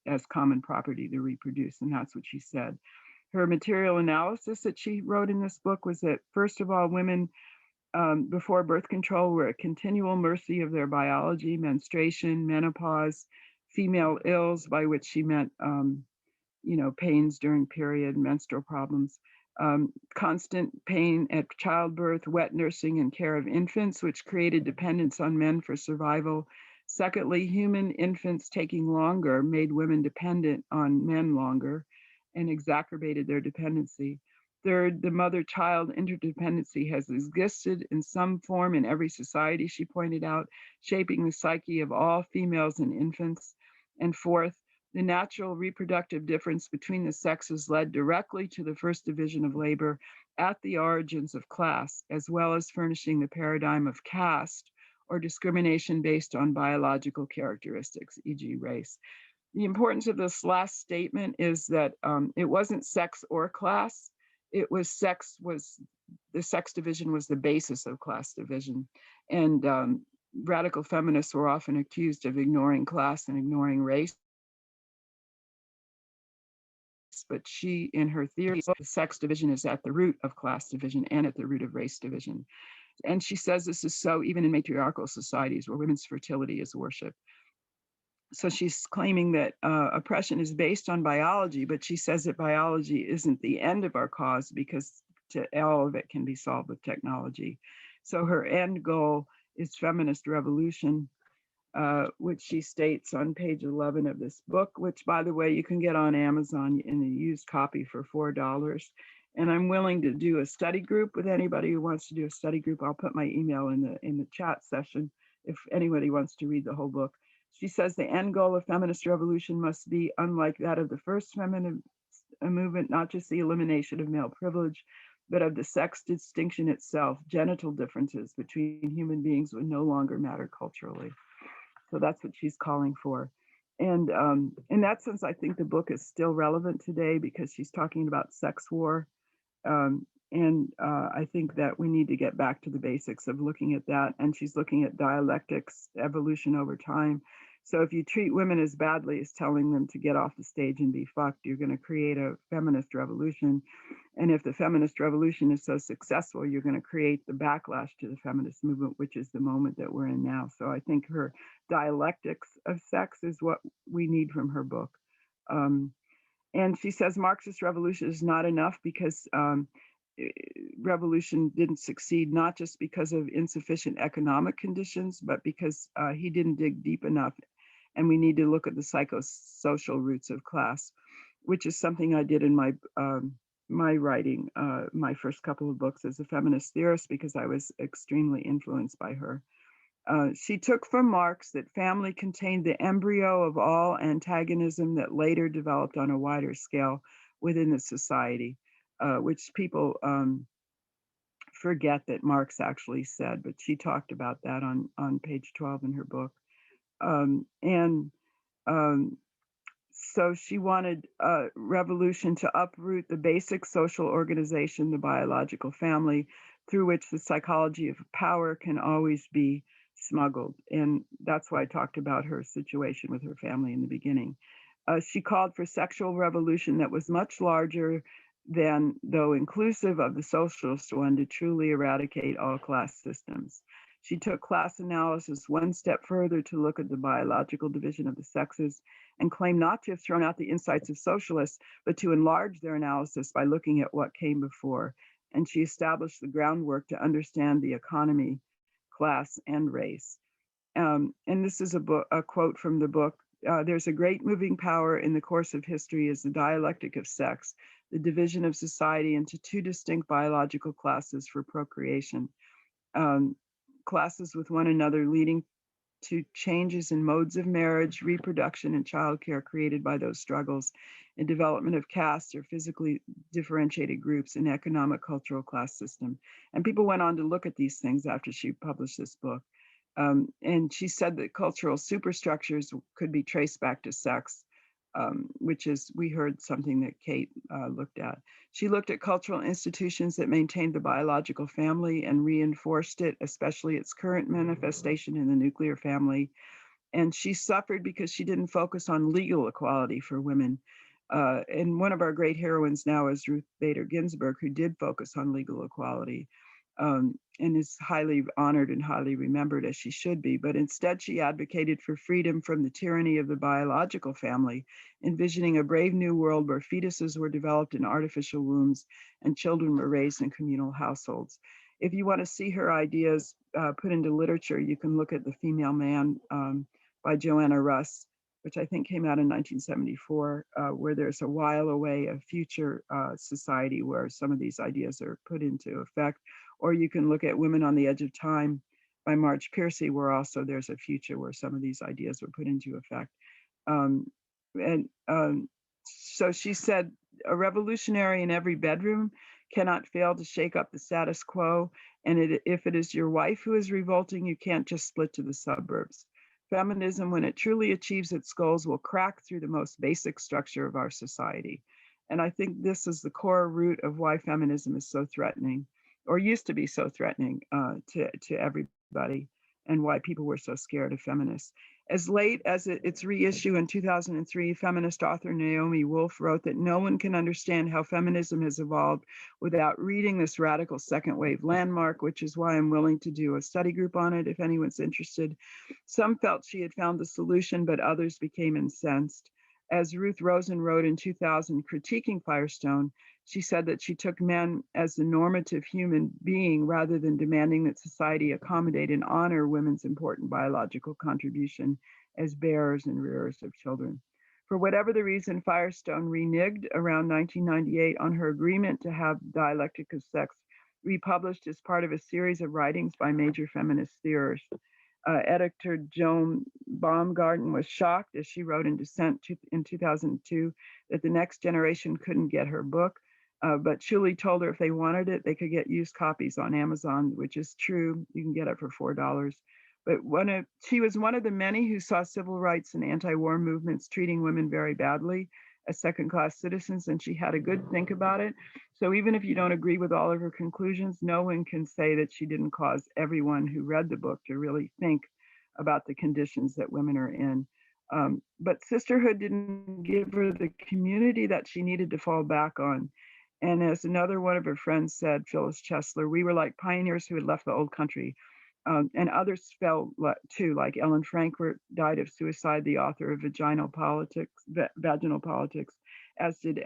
as common property to reproduce, and that's what she said. Her material analysis that she wrote in this book was that, first of all, women before birth control were at continual mercy of their biology, menstruation, menopause, female ills, by which she meant, pains during period, menstrual problems, constant pain at childbirth, wet nursing and care of infants, which created dependence on men for survival. Secondly, human infants taking longer made women dependent on men longer and exacerbated their dependency. Third, the mother-child interdependency has existed in some form in every society, she pointed out, shaping the psyche of all females and infants. And fourth, the natural reproductive difference between the sexes led directly to the first division of labor at the origins of class, as well as furnishing the paradigm of caste or discrimination based on biological characteristics, e.g. race. The importance of this last statement is that it wasn't sex or class. It was the sex division was the basis of class division. And radical feminists were often accused of ignoring class and ignoring race. But she, in her theory, the sex division is at the root of class division and at the root of race division. And she says this is so even in matriarchal societies where women's fertility is worshipped. So she's claiming that oppression is based on biology, but she says that biology isn't the end of our cause because all of it can be solved with technology. So her end goal is feminist revolution, which she states on page 11 of this book, which, by the way, you can get on Amazon in a used copy for $4. And I'm willing to do a study group with anybody who wants to do a study group. I'll put my email in the chat session if anybody wants to read the whole book. She says the end goal of feminist revolution must be unlike that of the first feminist movement, not just the elimination of male privilege, but of the sex distinction itself. Genital differences between human beings would no longer matter culturally. So that's what she's calling for. And in that sense, I think the book is still relevant today because she's talking about sex war. I think that we need to get back to the basics of looking at that. And she's looking at dialectics, evolution over time. So if you treat women as badly as telling them to get off the stage and be fucked, you're going to create a feminist revolution. And if the feminist revolution is so successful, you're going to create the backlash to the feminist movement, which is the moment that we're in now. So I think her dialectics of sex is what we need from her book. And she says Marxist revolution is not enough because revolution didn't succeed, not just because of insufficient economic conditions, but because he didn't dig deep enough. And we need to look at the psychosocial roots of class, which is something I did in my writing, my first couple of books as a feminist theorist, because I was extremely influenced by her. She took from Marx that family contained the embryo of all antagonism that later developed on a wider scale within the society, which people forget that Marx actually said, but she talked about that on page 12 in her book. So she wanted revolution to uproot the basic social organization, the biological family, through which the psychology of power can always be smuggled. And that's why I talked about her situation with her family in the beginning. She called for sexual revolution that was much larger than, though inclusive of the socialist one, to truly eradicate all class systems. She took class analysis one step further to look at the biological division of the sexes and claimed not to have thrown out the insights of socialists, but to enlarge their analysis by looking at what came before. And she established the groundwork to understand the economy, class, and race. And this is a quote from the book. There's a great moving power in the course of history is the dialectic of sex, the division of society into two distinct biological classes for procreation. Classes with one another leading to changes in modes of marriage, reproduction, and childcare created by those struggles, and development of castes or physically differentiated groups in economic cultural class system. And people went on to look at these things after she published this book. And she said that cultural superstructures could be traced back to sex, which is, we heard something that Kate looked at. She looked at cultural institutions that maintained the biological family and reinforced it, especially its current manifestation in the nuclear family. And she suffered because she didn't focus on legal equality for women. And one of our great heroines now is Ruth Bader Ginsburg, who did focus on legal equality. And is highly honored and highly remembered, as she should be. But instead, she advocated for freedom from the tyranny of the biological family, envisioning a brave new world where fetuses were developed in artificial wombs and children were raised in communal households. If you want to see her ideas put into literature, you can look at The Female Man by Joanna Russ, which I think came out in 1974, where there's a while away a future society where some of these ideas are put into effect. Or you can look at Women on the Edge of Time by Marge Piercy, where also there's a future where some of these ideas were put into effect. So she said, a revolutionary in every bedroom cannot fail to shake up the status quo. And if it is your wife who is revolting, you can't just split to the suburbs. Feminism, when it truly achieves its goals, will crack through the most basic structure of our society. And I think this is the core root of why feminism is so threatening, or used to be so threatening to everybody, and why people were so scared of feminists. As late as its reissue in 2003, feminist author Naomi Wolf wrote that no one can understand how feminism has evolved without reading this radical second wave landmark, which is why I'm willing to do a study group on it if anyone's interested. Some felt she had found the solution, but others became incensed. As Ruth Rosen wrote in 2000, critiquing Firestone, she said that she took men as the normative human being rather than demanding that society accommodate and honor women's important biological contribution as bearers and rearers of children. For whatever the reason, Firestone reneged around 1998 on her agreement to have Dialectics of Sex republished as part of a series of writings by major feminist theorists. Editor Joan Baumgarten was shocked, as she wrote in Dissent in 2002, that the next generation couldn't get her book. But Sheila told her if they wanted it, they could get used copies on Amazon, which is true. You can get it for $4. But she was one of the many who saw civil rights and anti-war movements treating women very badly as second-class citizens, and she had a good think about it. So even if you don't agree with all of her conclusions, no one can say that she didn't cause everyone who read the book to really think about the conditions that women are in. But sisterhood didn't give her the community that she needed to fall back on. And as another one of her friends said, Phyllis Chesler, we were like pioneers who had left the old country. And others fell too, like Ellen Frankfurt died of suicide, the author of Vaginal Politics, as did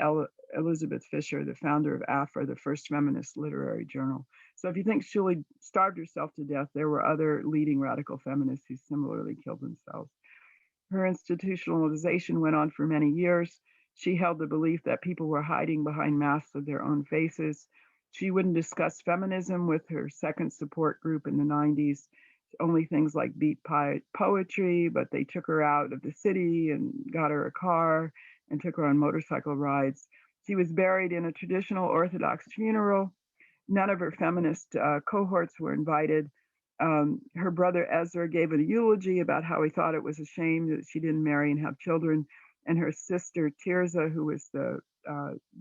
Elizabeth Fisher, the founder of AFRA, the first feminist literary journal. So if you think Sheila starved herself to death, there were other leading radical feminists who similarly killed themselves. Her institutionalization went on for many years. She held the belief that people were hiding behind masks of their own faces. She wouldn't discuss feminism with her second support group in the 90s, only things like beat poetry, but they took her out of the city and got her a car and took her on motorcycle rides. She was buried in a traditional Orthodox funeral. None of her feminist cohorts were invited. Her brother Ezra gave a eulogy about how he thought it was a shame that she didn't marry and have children. And her sister Tirza, who was the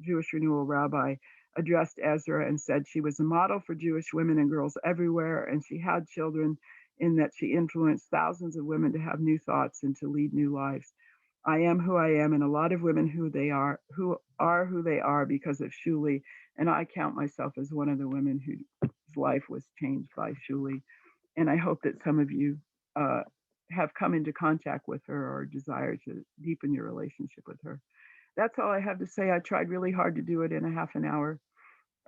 Jewish renewal rabbi, addressed Ezra and said she was a model for Jewish women and girls everywhere, and she had children, in that she influenced thousands of women to have new thoughts and to lead new lives. I am who I am, and a lot of women who are who they are because of Sheila, and I count myself as one of the women whose life was changed by Sheila. And I hope that some of you have come into contact with her or desire to deepen your relationship with her. That's all I have to say. I tried really hard to do it in a half an hour.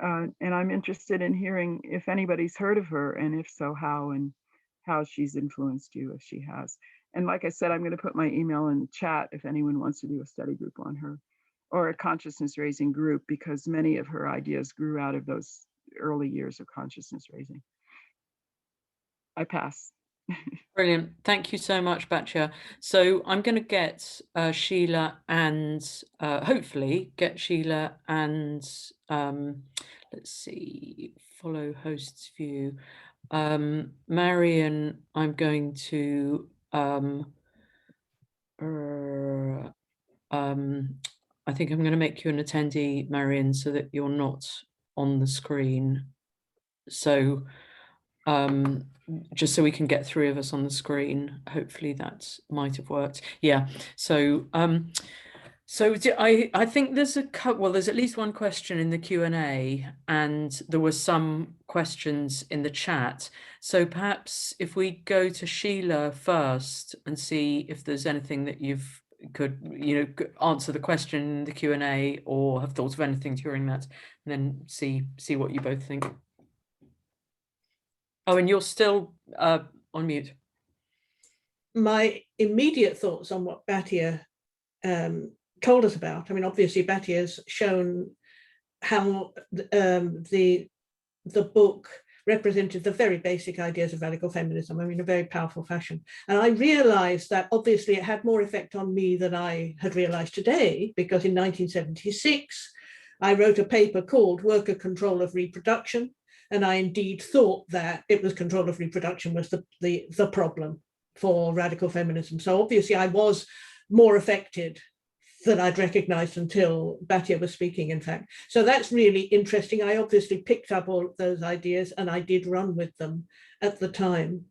And I'm interested in hearing if anybody's heard of her, and if so, how, and how she's influenced you, if she has. And like I said, I'm going to put my email in the chat if anyone wants to do a study group on her, or a consciousness raising group, because many of her ideas grew out of those early years of consciousness raising. I pass. Brilliant. Thank you so much, Batya. So I'm going to get Sheila and hopefully get Sheila and let's see, follow hosts view. Marion, I'm going to I think I'm going to make you an attendee, Marion, so that you're not on the screen. So just so we can get three of us on the screen. Hopefully that might have worked. Yeah. So I think there's there's at least one question in the Q&A, and there were some questions in the chat. So perhaps if we go to Sheila first and see if there's anything that you've could answer the question in the Q&A or have thought of anything during that, and then see what you both think. Oh, and you're still on mute. My immediate thoughts on what Batya told us about. I mean, obviously, Batya has shown how the book represented the very basic ideas of radical feminism, I mean, in a very powerful fashion. And I realized that obviously it had more effect on me than I had realized today, because in 1976, I wrote a paper called Worker Control of Reproduction. And I indeed thought that it was control of reproduction was the problem for radical feminism. So obviously I was more affected than I'd recognized until Batya was speaking, in fact. So that's really interesting. I obviously picked up all of those ideas and I did run with them at the time.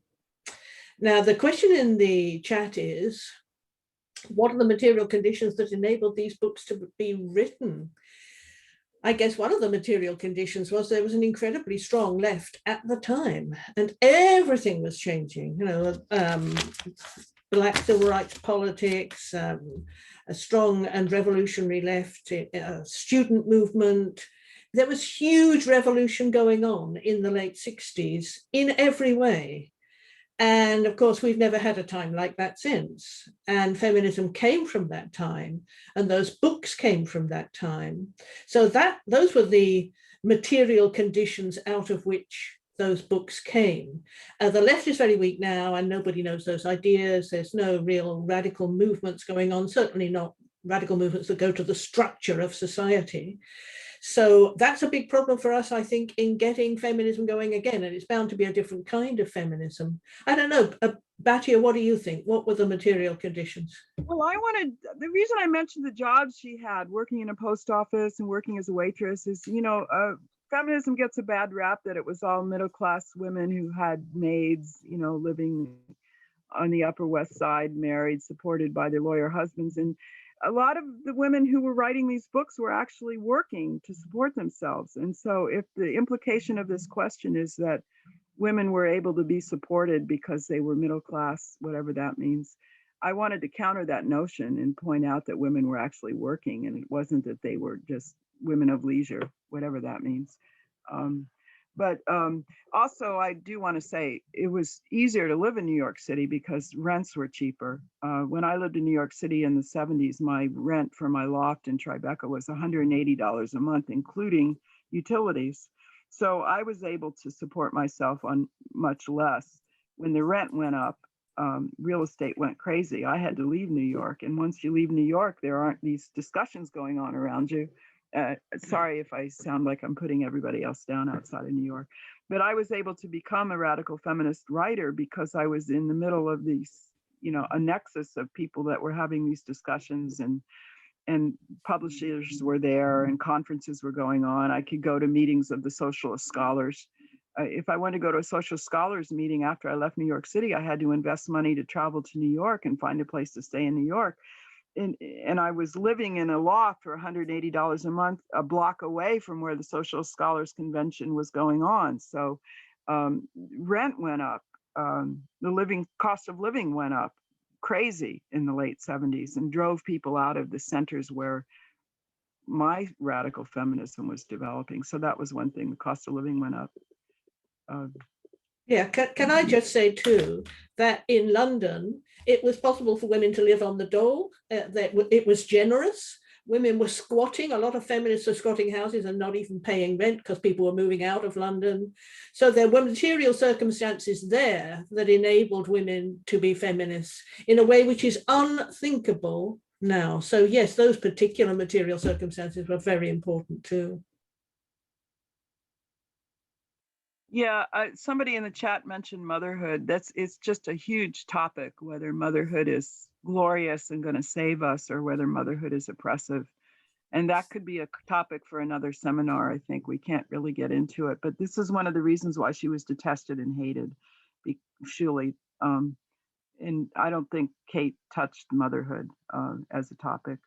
Now, the question in the chat is, what are the material conditions that enabled these books to be written? I guess one of the material conditions was there was an incredibly strong left at the time, and everything was changing. Black civil rights politics, a strong and revolutionary left, student movement. There was huge revolution going on in the late 60s in every way. And of course, we've never had a time like that since. And feminism came from that time, and those books came from that time. So those were the material conditions out of which those books came. The left is very weak now, and nobody knows those ideas. There's no real radical movements going on, certainly not radical movements that go to the structure of society. So that's a big problem for us, I think, in getting feminism going again, and it's bound to be a different kind of feminism. I don't know, Batya, what do you think? What were the material conditions? Well, the reason I mentioned the jobs she had, working in a post office and working as a waitress, is, feminism gets a bad rap that it was all middle-class women who had maids, living on the Upper West Side, married, supported by their lawyer husbands. And a lot of the women who were writing these books were actually working to support themselves. And so if the implication of this question is that women were able to be supported because they were middle class, whatever that means, I wanted to counter that notion and point out that women were actually working, and it wasn't that they were just women of leisure, whatever that means. But also, I do want to say it was easier to live in New York City because rents were cheaper. When I lived in New York City in the 70s, my rent for my loft in Tribeca was $180 a month, including utilities. So I was able to support myself on much less. When the rent went up, real estate went crazy. I had to leave New York. And once you leave New York, there aren't these discussions going on around you. Sorry if I sound like I'm putting everybody else down outside of New York, but I was able to become a radical feminist writer because I was in the middle of these, a nexus of people that were having these discussions, and publishers were there and conferences were going on. I could go to meetings of the socialist scholars. If I wanted to go to a social scholars meeting after I left New York City, I had to invest money to travel to New York and find a place to stay in New York. And I was living in a loft for $180 a month, a block away from where the Social Scholars Convention was going on. So rent went up, the cost of living went up crazy in the late 70s and drove people out of the centers where my radical feminism was developing. So that was one thing, the cost of living went up. Yeah, can I just say too, that in London, it was possible for women to live on the dole, that it was generous, Women were squatting. A lot of feminists are squatting houses and not even paying rent because people were moving out of London. So there were material circumstances there that enabled women to be feminists in a way which is unthinkable now. So yes, those particular material circumstances were very important too. Yeah, somebody in the chat mentioned motherhood. It's just a huge topic, whether motherhood is glorious and going to save us or whether motherhood is oppressive. And that could be a topic for another seminar. I think we can't really get into it, but this is one of the reasons why she was detested and hated, surely. And I don't think Kate touched motherhood as a topic.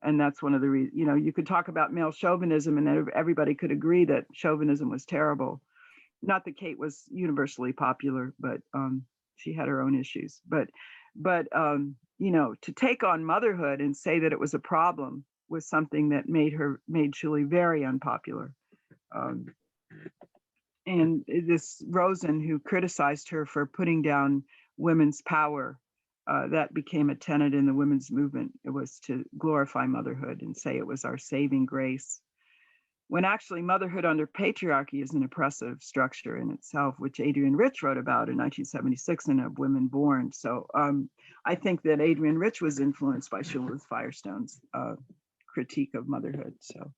And that's one of the reasons, you could talk about male chauvinism and everybody could agree that chauvinism was terrible. Not that Kate was universally popular, but she had her own issues. But to take on motherhood and say that it was a problem was something that made Shuli very unpopular. And this Rosen, who criticized her for putting down women's power, that became a tenet in the women's movement. It was to glorify motherhood and say it was our saving grace, when actually motherhood under patriarchy is an oppressive structure in itself, which Adrienne Rich wrote about in 1976 in Of Women Born. So I think that Adrienne Rich was influenced by Shulamith Firestone's critique of motherhood. So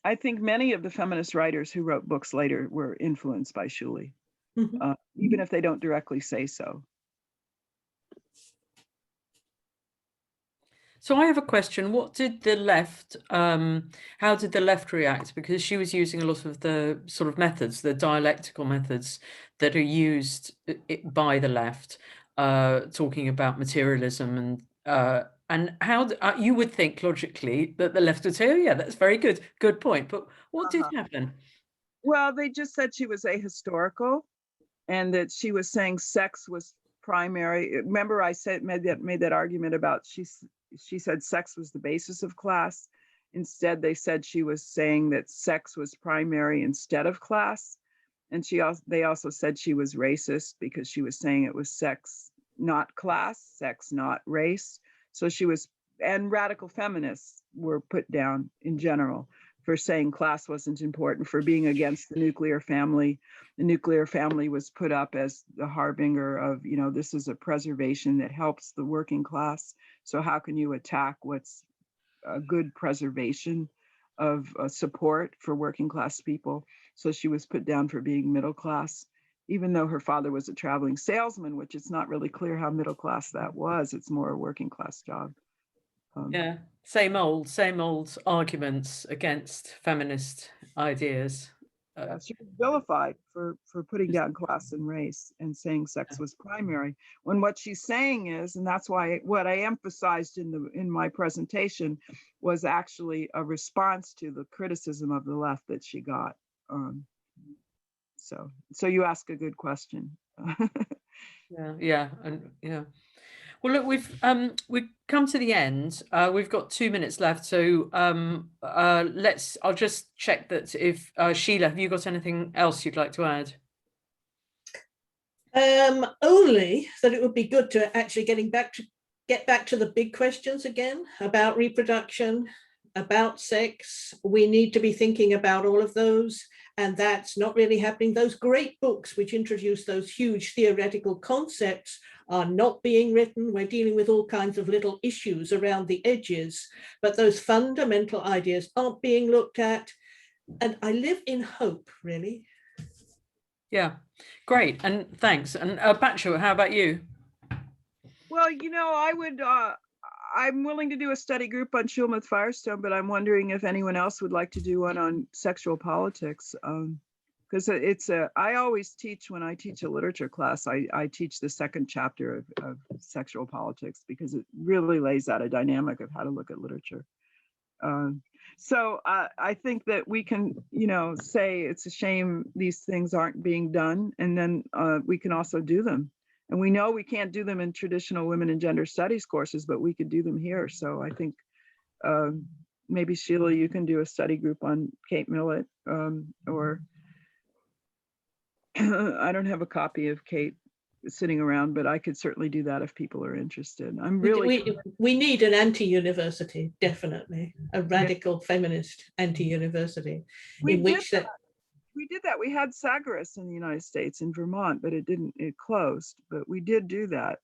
I think many of the feminist writers who wrote books later were influenced by Shuli, even if they don't directly say so. So I have a question. What did the left, how did the left react? Because she was using a lot of the sort of methods, the dialectical methods that are used by the left, talking about materialism and how you would think logically that the left would say, oh yeah, that's very good point. But what did happen? Well, they just said she was ahistorical and that she was saying sex was primary. Remember I made that argument about she said sex was the basis of class. Instead, they said she was saying that sex was primary instead of class. And they also said she was racist because she was saying it was sex, not class, sex, not race. So and radical feminists were put down in general for saying class wasn't important, for being against the nuclear family. The nuclear family was put up as the harbinger of, this is a preservation that helps the working class. So how can you attack what's a good preservation of support for working class people? So she was put down for being middle class, even though her father was a traveling salesman, which it's not really clear how middle class that was. It's more a working class job. Yeah, same old arguments against feminist ideas. She was vilified for putting down class and race and saying sex was primary, when what she's saying is, and that's why what I emphasized in my presentation was actually a response to the criticism of the left that she got. So you ask a good question. Yeah. Well, look, we've come to the end. We've got 2 minutes left, so I'll just check that if Sheila, have you got anything else you'd like to add? Only that it would be good to actually get back to the big questions again about reproduction, about sex. We need to be thinking about all of those, and that's not really happening. Those great books which introduce those huge theoretical concepts are not being written. We're dealing with all kinds of little issues around the edges, but those fundamental ideas aren't being looked at. And I live in hope, really. Yeah, great. And thanks. And Batya, how about you? Well, I'm willing to do a study group on Shulamith Firestone, but I'm wondering if anyone else would like to do one on sexual politics. Because I always teach, when I teach a literature class, I teach the second chapter of sexual politics because it really lays out a dynamic of how to look at literature. So I think that we can, say it's a shame these things aren't being done, and then we can also do them. And we know we can't do them in traditional women and gender studies courses, but we could do them here. So I think maybe Sheila, you can do a study group on Kate Millett, or I don't have a copy of Kate sitting around, but I could certainly do that if people are interested. I'm really we need an anti-university, definitely a radical feminist anti-university in which that we did that. We had Sagres in the United States, in Vermont, but it closed. But we did do that.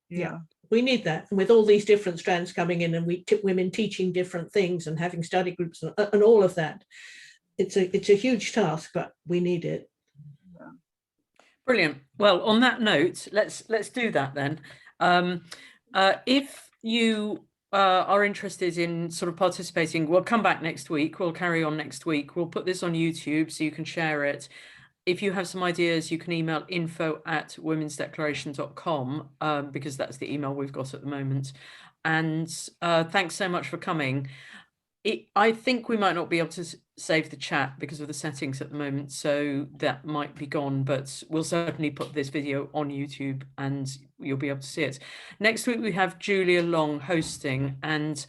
Yeah, we need that. And with all these different strands coming in, and women teaching different things and having study groups and all of that, it's a huge task, but we need it. Brilliant. Well, on that note, let's do that then. If you are interested in sort of participating, we'll come back next week. We'll carry on next week. We'll put this on YouTube so you can share it. If you have some ideas, you can email info@womensdeclaration.com because that's the email we've got at the moment. And thanks so much for coming. I think we might not be able to save the chat because of the settings at the moment, so that might be gone, but we'll certainly put this video on YouTube and you'll be able to see it. Next week we have Julia Long hosting, and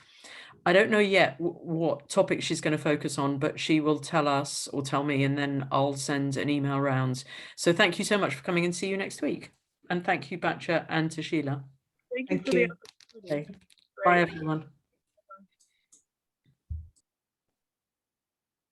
I don't know yet what topic she's going to focus on, but she will tell us or tell me, and then I'll send an email around. So thank you so much for coming, and see you next week. And thank you, Batya, and to Sheila. Thank you. Bye, everyone.